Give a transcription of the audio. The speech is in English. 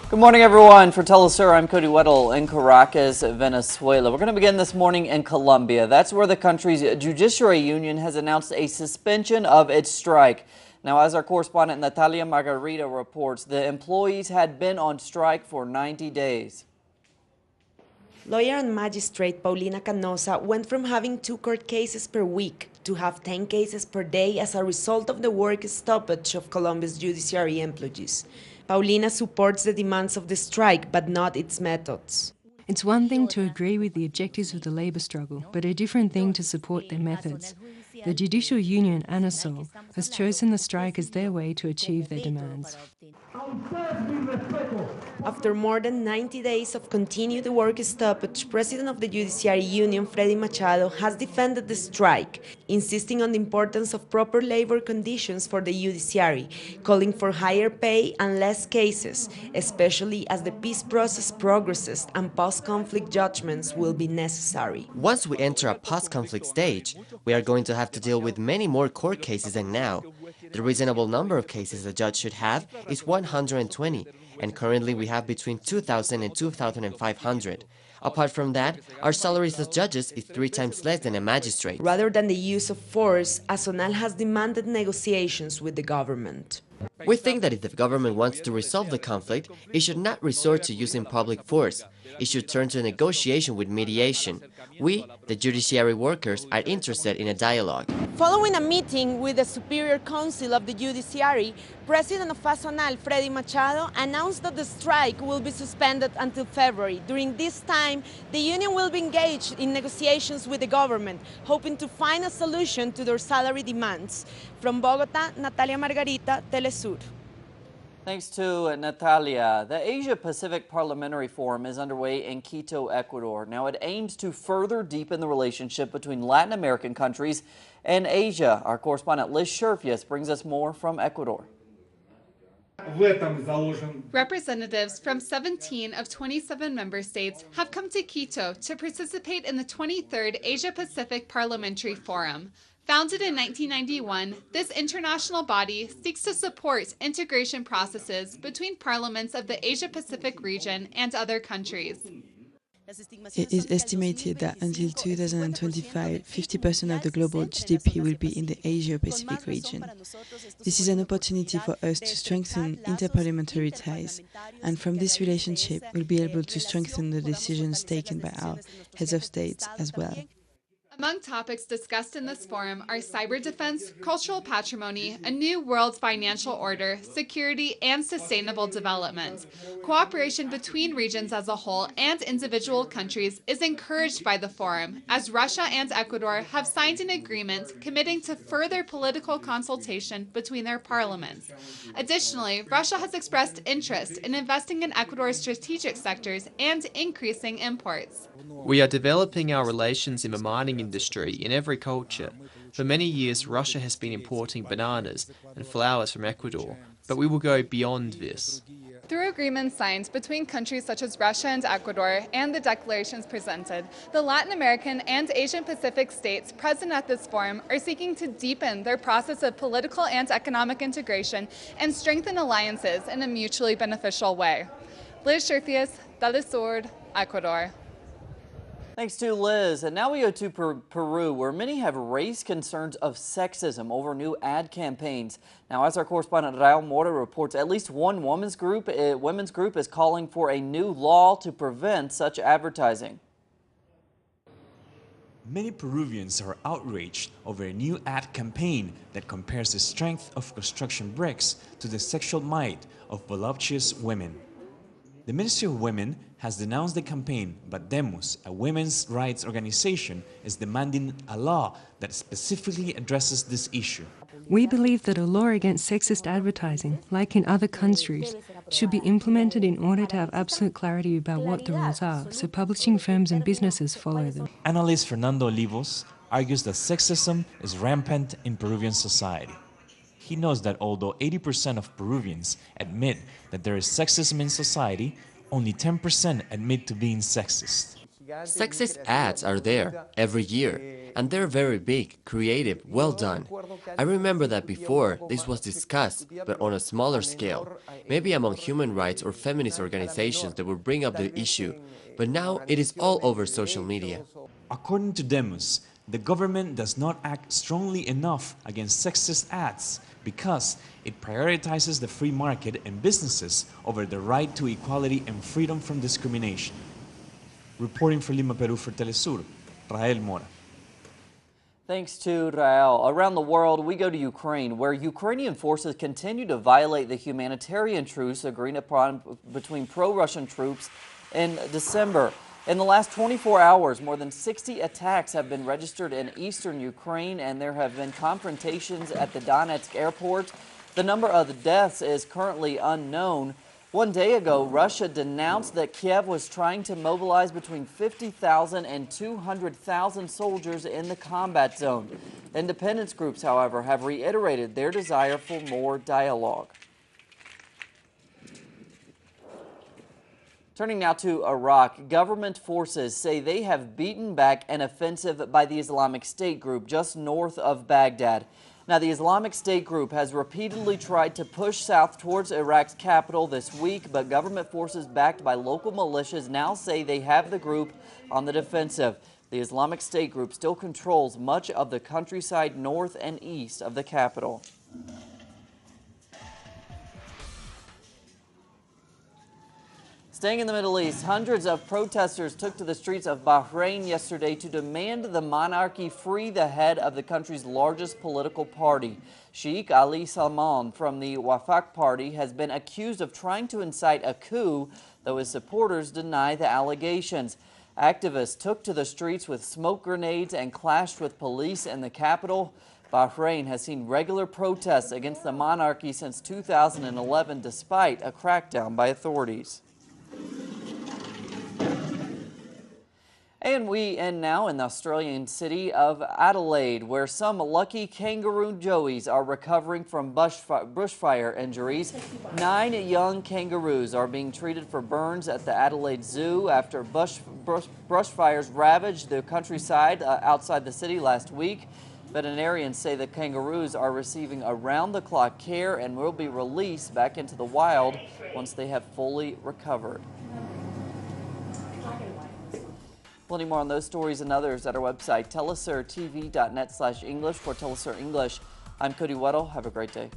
Good morning, everyone. For Telesur, I'm Cody Weddle in Caracas, Venezuela. We're going to begin this morning in Colombia. That's where the country's judiciary union has announced a suspension of its strike. Now, as our correspondent Natalia Margarita reports, the employees had been on strike for 90 days. Lawyer and magistrate Paulina Canosa went from having 2 court cases per week to have 10 cases per day as a result of the work stoppage of Colombia's judiciary employees. Paulina supports the demands of the strike, but not its methods. It's one thing to agree with the objectives of the labour struggle, but a different thing to support their methods. The judicial union, ASONAL, has chosen the strike as their way to achieve their demands. After more than 90 days of continued work stoppage, President of the Judiciary Union, FREDDY Machado, has defended the strike, insisting on the importance of proper labor conditions for the judiciary, calling for higher pay and less cases, especially as the peace process progresses and post-conflict judgments will be necessary. Once we enter a post-conflict stage, we are going to have to deal with many more court cases than now. The reasonable number of cases a judge should have is 120, and currently we have between 2,000 and 2,500. Apart from that, our salaries as judges is 3 times less than a magistrate. Rather than the use of force, ASONAL has demanded negotiations with the government. We think that if the government wants to resolve the conflict, it should not resort to using public force. It should turn to negotiation with mediation. We, the judiciary workers, are interested in a dialogue. Following a meeting with the Superior Council of the Judiciary, President of ASONAL, FREDDY Machado, announced that the strike will be suspended until February. During this time, the union will be engaged in negotiations with the government, hoping to find a solution to their salary demands. From Bogotá, Natalia Margarita, Telesur. Thanks to Natalia. The Asia-Pacific Parliamentary Forum is underway in Quito, Ecuador. Now, it aims to further deepen the relationship between Latin American countries and Asia. Our correspondent Liz Sherfius brings us more from Ecuador. Representatives from 17 of 27 member states have come to Quito to participate in the 23rd Asia-Pacific Parliamentary Forum. Founded in 1991, this international body seeks to support integration processes between parliaments of the Asia-Pacific region and other countries. It is estimated that until 2025, 50% of the global GDP will be in the Asia-Pacific region. This is an opportunity for us to strengthen interparliamentary ties, and from this relationship, we'll be able to strengthen the decisions taken by our heads of states as well. Among topics discussed in this forum are cyber defense, cultural patrimony, a new world financial order, security, and sustainable development. Cooperation between regions as a whole and individual countries is encouraged by the forum, as Russia and Ecuador have signed an agreement committing to further political consultation between their parliaments. Additionally, Russia has expressed interest in investing in Ecuador's strategic sectors and increasing imports. We are developing our relations in the mining industry in every culture. For many years, Russia has been importing bananas and flowers from Ecuador, but we will go beyond this. Through agreements signed between countries such as Russia and Ecuador and the declarations presented, the Latin American and Asian Pacific states present at this forum are seeking to deepen their process of political and economic integration and strengthen alliances in a mutually beneficial way. Liz Sherfius, Telesur, Ecuador. Thanks to Liz. And now we go to Peru, where many have raised concerns of sexism over new ad campaigns. Now, as our correspondent Raul Mora reports, at least one women's group is calling for a new law to prevent such advertising. Many Peruvians are outraged over a new ad campaign that compares the strength of construction bricks to the sexual might of voluptuous women. The Ministry of Women has denounced the campaign, but Demos, a women's rights organization, is demanding a law that specifically addresses this issue. We believe that a law against sexist advertising, like in other countries, should be implemented in order to have absolute clarity about what the rules are, so publishing firms and businesses follow them. Analyst Fernando Olivos argues that sexism is rampant in Peruvian society. He knows that although 80% of Peruvians admit that there is sexism in society, only 10% admit to being sexist. Sexist ads are there every year, And they're very big, creative, well done. I remember that before, this was discussed, but on a smaller scale. Maybe among human rights or feminist organizations that would bring up the issue. But now it is all over social media. According to Demos, the government does not act strongly enough against sexist ads because it prioritizes the free market and businesses over the right to equality and freedom from discrimination. Reporting for Lima, Peru for Telesur, Rael Mora. Thanks to Rael. Around the world, we go to Ukraine, where Ukrainian forces continue to violate the humanitarian truce agreed upon between pro-Russian troops in December. In the last 24 hours, more than 60 attacks have been registered in eastern Ukraine, and there have been confrontations at the Donetsk airport. The number of deaths is currently unknown. One day ago, Russia denounced that Kiev was trying to mobilize between 50,000 and 200,000 soldiers in the combat zone. Independence groups, however, have reiterated their desire for more dialogue. Turning now to Iraq, government forces say they have beaten back an offensive by the Islamic State group just north of Baghdad. Now, the Islamic State group has repeatedly tried to push south towards Iraq's capital this week, but government forces backed by local militias now say they have the group on the defensive. The Islamic State group still controls much of the countryside north and east of the capital. Staying in the Middle East, hundreds of protesters took to the streets of Bahrain yesterday to demand the monarchy free the head of the country's largest political party. Sheikh Ali Salman from the Wafaq party has been accused of trying to incite a coup, though his supporters deny the allegations. Activists took to the streets with smoke grenades and clashed with police in the capital. Bahrain has seen regular protests against the monarchy since 2011, despite a crackdown by authorities. And we end now in the Australian city of Adelaide, where some lucky kangaroo joeys are recovering from bushfire injuries. 9 young kangaroos are being treated for burns at the Adelaide Zoo after brushfires ravaged the countryside outside the city last week. Veterinarians say the kangaroos are receiving around-the-clock care and will be released back into the wild once they have fully recovered. Plenty more on those stories and others at our website, telesurtv.net/English. For Telesur English, I'm Cody Weddle. Have a great day.